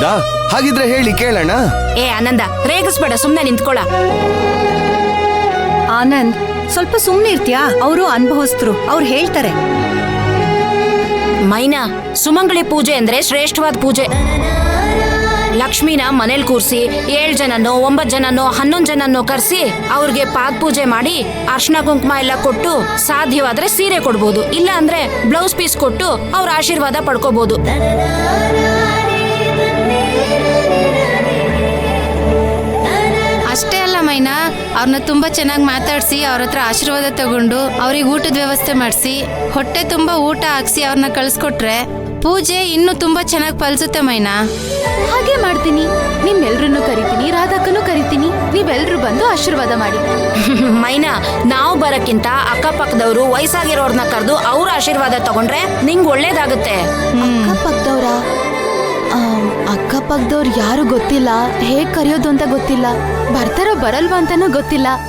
ಹೌದಾ? ಹಾಗಿದ್ರೆ ಹೇಳಿ ಕೇಳೋಣ. ಏ ಆನಂದ, ರೇಗಿಸ್ಬೇಡ, ಸುಮ್ನೆ ನಿಂತ್ಕೊಳ. ಆನಂದ್, ಸ್ವಲ್ಪ ಸುಮ್ನೆ ಇರ್ತೀಯಾ? ಅವರು ಅನುಭವಸ್ಥರು, ಅವ್ರು ಹೇಳ್ತಾರೆ. ಮೈನಾ, ಸುಮಂಗಲಿ ಪೂಜೆ ಅಂದ್ರೆ ಶ್ರೇಷ್ಠವಾದ ಪೂಜೆ. ಲಕ್ಷ್ಮಿನ ಮನೇಲಿ ಕೂರ್ಸಿ 7 ಜನನೋ 9 ಜನನೋ 11 ಜನನೋ ಕರ್ಸಿ ಅವ್ರಿಗೆ ಪಾದ ಪೂಜೆ ಮಾಡಿ ಅರ್ಶನ ಕುಂಕುಮ ಎಲ್ಲ ಕೊಟ್ಟು, ಸಾಧ್ಯವಾದ್ರೆ ಸೀರೆ ಕೊಡ್ಬೋದು, ಇಲ್ಲ ಅಂದ್ರೆ ಬ್ಲೌಸ್ ಪೀಸ್ ಕೊಟ್ಟು ಅವ್ರ ಆಶೀರ್ವಾದ ಪಡ್ಕೋಬಹುದು. ಅಷ್ಟೇ ಅಲ್ಲ ಮೈನಾ, ಅವ್ರನ್ನ ತುಂಬಾ ಚೆನ್ನಾಗಿ ಮಾತಾಡ್ಸಿ ಅವ್ರ ಹತ್ರ ಆಶೀರ್ವಾದ ತಗೊಂಡು ಅವ್ರಿಗೆ ಊಟದ ವ್ಯವಸ್ಥೆ ಮಾಡಿಸಿ ಹೊಟ್ಟೆ ತುಂಬಾ ಊಟ ಹಾಕ್ಸಿ ಅವ್ರನ್ನ ಕಳ್ಸ್ಕೊಟ್ರೆ ಪೂಜೆ ಇನ್ನೂ ತುಂಬಾ ಚೆನ್ನಾಗಿ ಫಲಿಸುತ್ತೆ ಮೈನಾ. ಹಾಗೆ ಮಾಡ್ತೀನಿ. ನಿಮ್ಮೆಲ್ರನ್ನೂ ಕರಿತೀನಿ, ರಾಧಕ್ಕನೂ ಕರಿತೀನಿ. ನೀವೆಲ್ರೂ ಬಂದು ಆಶೀರ್ವಾದ ಮಾಡಿ. ಮೈನಾ, ನಾವು ಬರಕ್ಕಿಂತ ಅಕ್ಕಪಕ್ಕದವರು ವಯಸ್ಸಾಗಿರೋರ್ನ ಕರೆದು ಅವ್ರ ಆಶೀರ್ವಾದ ತಗೊಂಡ್ರೆ ನಿಂಗ್ ಒಳ್ಳೇದಾಗುತ್ತೆ. ಅಕ್ಕಪಕ್ಕದವ್ರು ಯಾರು ಗೊತ್ತಿಲ್ಲ, ಹೇಗ್ ಕರೆಯೋದು ಅಂತ ಗೊತ್ತಿಲ್ಲ, ಬರ್ತಾರೋ ಬರಲ್ವಾ ಅಂತಾನೂ ಗೊತ್ತಿಲ್ಲ.